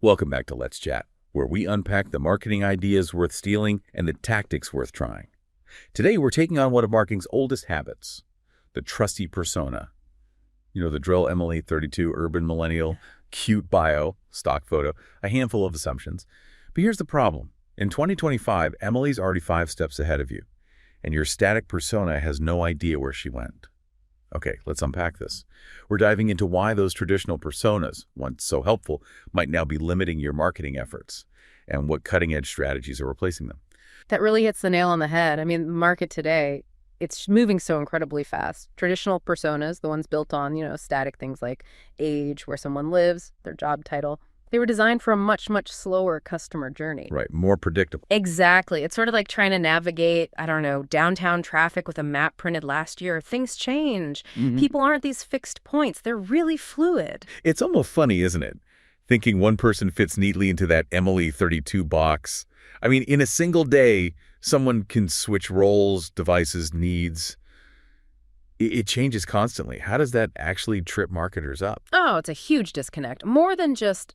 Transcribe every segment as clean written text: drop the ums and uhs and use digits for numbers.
Welcome back to Let's Chat, where we unpack the marketing ideas worth stealing and the tactics worth trying. Today, we're taking on one of marketing's oldest habits, the trusty persona. You know, the drill, Emily, 32, urban millennial, cute bio, stock photo, a handful of assumptions. But here's the problem. In 2025, Emily's already 5 steps ahead of you, and your static persona has no idea where she went. Okay, let's unpack this. We're diving into why those traditional personas, once so helpful, might now be limiting your marketing efforts, and what cutting-edge strategies are replacing them. That really hits the nail on the head. I mean, the market today, it's moving so incredibly fast. Traditional personas, the ones built on, static things like age, where someone lives, their job title, they were designed for a much, much slower customer journey. Right, more predictable. Exactly. It's sort of like trying to navigate, downtown traffic with a map printed last year. Things change. People aren't these fixed points. They're really fluid. It's almost funny, isn't it? Thinking one person fits neatly into that Emily 32 box. I mean, in a single day, someone can switch roles, devices, needs. It changes constantly. How does that actually trip marketers up? Oh, it's a huge disconnect. More than just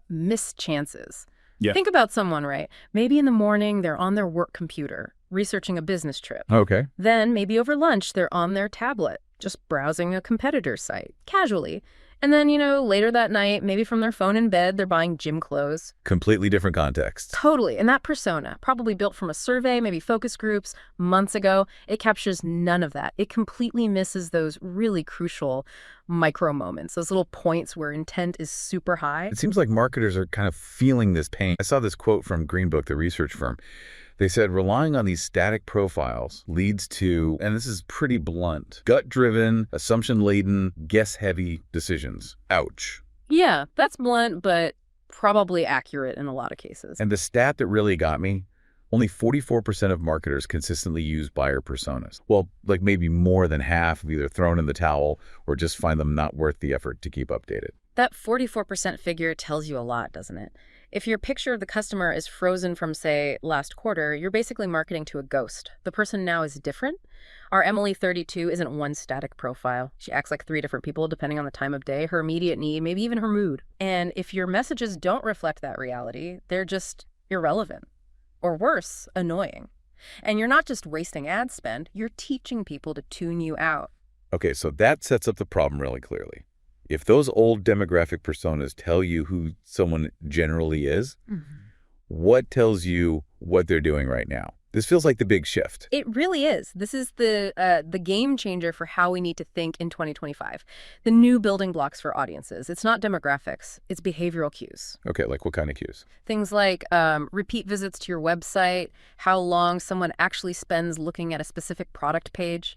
missed chances. Yeah. Think about someone, right? Maybe in the morning, they're on their work computer, researching a business trip. Okay. Then maybe over lunch, they're on their tablet, just browsing a competitor's site, casually. And then, later that night, maybe from their phone in bed, they're buying gym clothes. Completely different context. Totally. And that persona, probably built from a survey, maybe focus groups, months ago, it captures none of that. It completely misses those really crucial micro moments, those little points where intent is super high. It seems like marketers are kind of feeling this pain. I saw this quote from Green Book, the research firm. They said relying on these static profiles leads to, and this is pretty blunt, gut-driven, assumption-laden, guess-heavy decisions. Ouch. Yeah, that's blunt, but probably accurate in a lot of cases. And the stat that really got me, only 44% of marketers consistently use buyer personas. Well, like maybe more than half have either thrown in the towel or just find them not worth the effort to keep updated. That 44% figure tells you a lot, doesn't it? If your picture of the customer is frozen from, say, last quarter, you're basically marketing to a ghost. The person now is different. Our Emily 32 isn't one static profile. She acts like 3 different people depending on the time of day, her immediate need, maybe even her mood. And if your messages don't reflect that reality, they're just irrelevant. Or worse, annoying. And you're not just wasting ad spend, you're teaching people to tune you out. Okay, so that sets up the problem really clearly. If those old demographic personas tell you who someone generally is, what tells you what they're doing right now? This feels like the big shift. It really is. This is the game changer for how we need to think in 2025. The new building blocks for audiences. It's not demographics. It's behavioral cues. Okay, like what kind of cues? Things like repeat visits to your website, how long someone actually spends looking at a specific product page,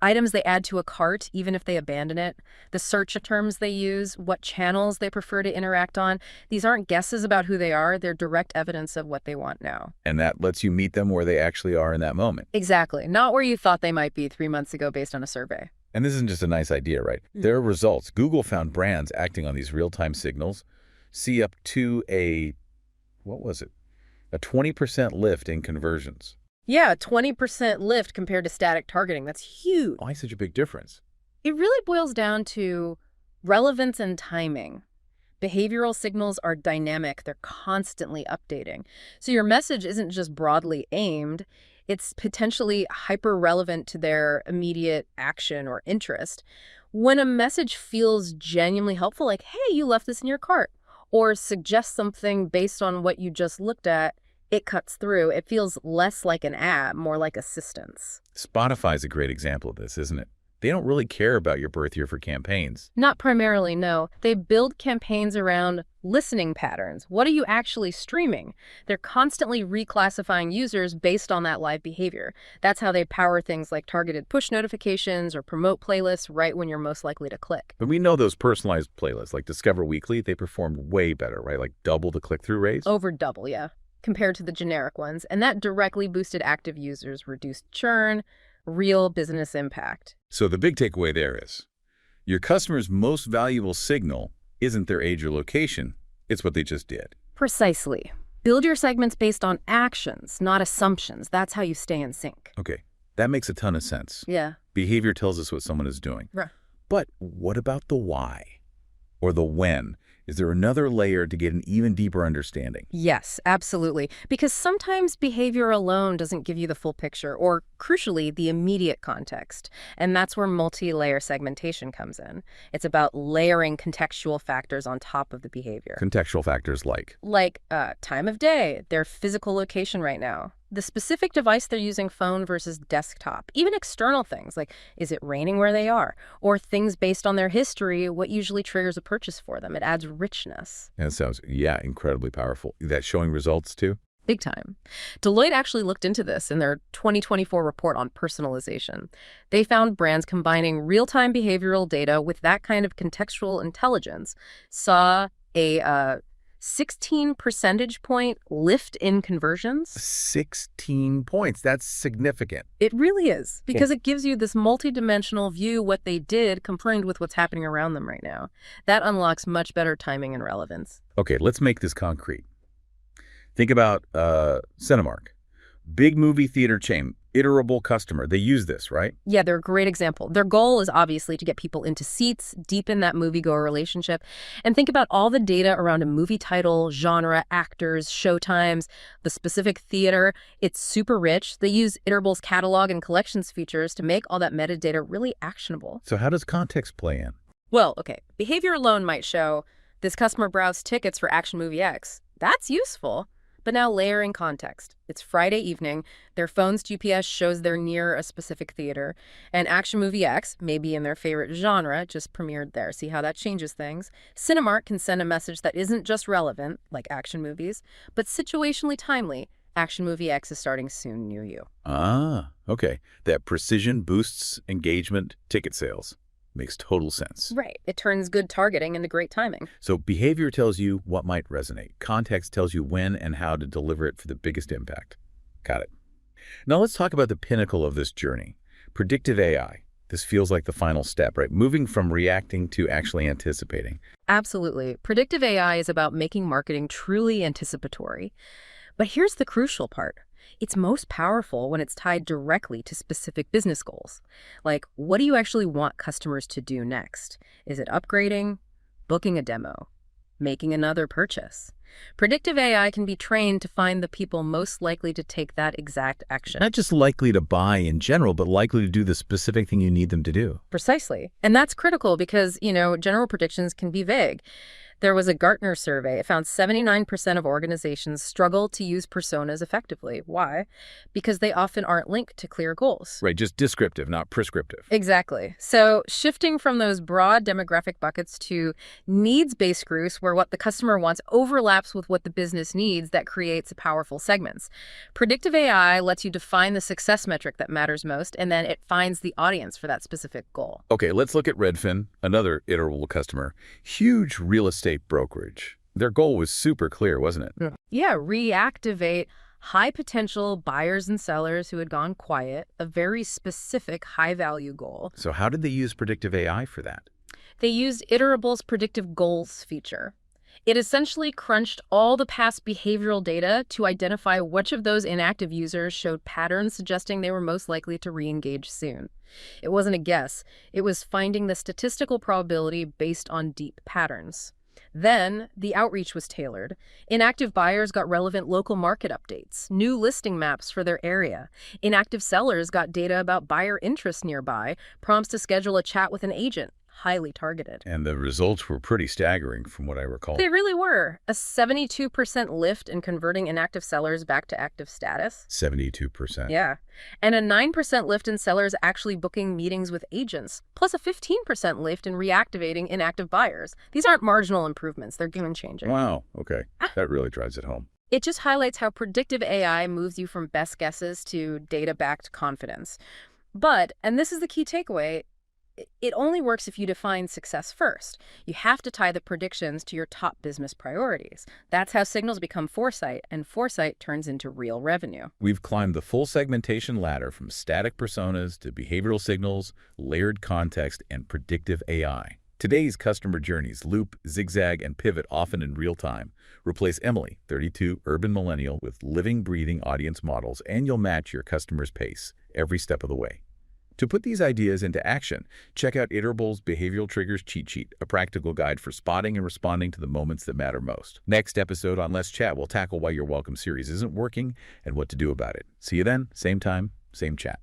items they add to a cart, even if they abandon it, the search terms they use, what channels they prefer to interact on. These aren't guesses about who they are. They're direct evidence of what they want now. And that lets you meet them where they actually are in that moment. Exactly. Not where you thought they might be 3 months ago based on a survey. And this isn't just a nice idea, right? There are results. Google found brands acting on these real-time signals see up to a 20% lift in conversions. Yeah, 20% lift compared to static targeting. That's huge. Why such a big difference? It really boils down to relevance and timing. Behavioral signals are dynamic. They're constantly updating. So your message isn't just broadly aimed. It's potentially hyper-relevant to their immediate action or interest. When a message feels genuinely helpful, like, hey, you left this in your cart, or suggests something based on what you just looked at, it cuts through. It feels less like an ad, more like assistance. Spotify's a great example of this, isn't it? They don't really care about your birth year for campaigns. Not primarily, no. They build campaigns around listening patterns. What are you actually streaming? They're constantly reclassifying users based on that live behavior. That's how they power things like targeted push notifications or promote playlists right when you're most likely to click. But we know those personalized playlists, like Discover Weekly, they performed way better, right? Like double the click-through rates? Over double, yeah, compared to the generic ones. And that directly boosted active users, reduced churn, real business impact. So the big takeaway there is, your customer's most valuable signal isn't their age or location, it's what they just did. Precisely. Build your segments based on actions, not assumptions. That's how you stay in sync. Okay, that makes a ton of sense. Yeah. Behavior tells us what someone is doing. Right. But what about the why? Or the when? Is there another layer to get an even deeper understanding? Yes, absolutely. Because sometimes behavior alone doesn't give you the full picture, or crucially, the immediate context. And that's where multi-layer segmentation comes in. It's about layering contextual factors on top of the behavior. Contextual factors like? Like time of day, their physical location right now, the specific device they're using, phone versus desktop, even external things like, is it raining where they are? Or things based on their history, what usually triggers a purchase for them. It adds richness. That sounds, incredibly powerful. That's showing results too? Big time. Deloitte actually looked into this in their 2024 report on personalization. They found brands combining real-time behavioral data with that kind of contextual intelligence saw a 16 percentage point lift in conversions. 16 points. That's significant. It really is, because it gives you this multidimensional view what they did combined with what's happening around them right now. That unlocks much better timing and relevance. Okay, let's make this concrete. Think about Cinemark. Big movie theater chain, iterable customer. They use this, right? Yeah, they're a great example. Their goal is obviously to get people into seats, deepen that moviegoer relationship, and think about all the data around a movie title, genre, actors, showtimes, the specific theater. It's super rich. They use Iterable's catalog and collections features to make all that metadata really actionable. So how does context play in? Well, okay, behavior alone might show this customer browsed tickets for Action Movie X. That's useful. But now layering context. It's Friday evening, their phone's GPS shows they're near a specific theater, and Action Movie X, maybe in their favorite genre, just premiered there. See how that changes things? Cinemark can send a message that isn't just relevant, like action movies, but situationally timely. Action Movie X is starting soon near you. Ah, okay. That precision boosts engagement, ticket sales. Makes total sense. Right. It turns good targeting into great timing. So behavior tells you what might resonate. Context tells you when and how to deliver it for the biggest impact. Got it. Now let's talk about the pinnacle of this journey. Predictive AI. This feels like the final step, right? Moving from reacting to actually anticipating. Absolutely. Predictive AI is about making marketing truly anticipatory. But here's the crucial part. It's most powerful when it's tied directly to specific business goals. Like, what do you actually want customers to do next? Is it upgrading, booking a demo, making another purchase? Predictive AI can be trained to find the people most likely to take that exact action. Not just likely to buy in general, but likely to do the specific thing you need them to do. Precisely. And that's critical because, general predictions can be vague. There was a Gartner survey. It found 79% of organizations struggle to use personas effectively. Why? Because they often aren't linked to clear goals. Right, just descriptive, not prescriptive. Exactly. So shifting from those broad demographic buckets to needs-based groups where what the customer wants overlaps with what the business needs, that creates powerful segments. Predictive AI lets you define the success metric that matters most, and then it finds the audience for that specific goal. Okay, let's look at Redfin, another iterable customer. Huge real estate brokerage. Their goal was super clear, wasn't it? Yeah, reactivate high-potential buyers and sellers who had gone quiet, a very specific high-value goal. So how did they use predictive AI for that? They used Iterable's predictive goals feature. It essentially crunched all the past behavioral data to identify which of those inactive users showed patterns suggesting they were most likely to re-engage soon. It wasn't a guess. It was finding the statistical probability based on deep patterns. Then, the outreach was tailored. Inactive buyers got relevant local market updates, new listing maps for their area. Inactive sellers got data about buyer interest nearby, prompts to schedule a chat with an agent. Highly targeted. And the results were pretty staggering from what I recall. They really were. A 72% lift in converting inactive sellers back to active status. 72%. Yeah. And a 9% lift in sellers actually booking meetings with agents, plus a 15% lift in reactivating inactive buyers. These aren't marginal improvements. They're game-changing. Wow. Okay. That really drives it home. It just highlights how predictive AI moves you from best guesses to data-backed confidence. But, and this is the key takeaway, it only works if you define success first. You have to tie the predictions to your top business priorities. That's how signals become foresight, and foresight turns into real revenue. We've climbed the full segmentation ladder from static personas to behavioral signals, layered context, and predictive AI. Today's customer journeys loop, zigzag, and pivot often in real time. Replace Emily, 32, urban millennial, with living, breathing audience models, and you'll match your customer's pace every step of the way. To put these ideas into action, check out Iterable's Behavioral Triggers Cheat Sheet, a practical guide for spotting and responding to the moments that matter most. Next episode on Let's Chat, we'll tackle why your welcome series isn't working and what to do about it. See you then, same time, same chat.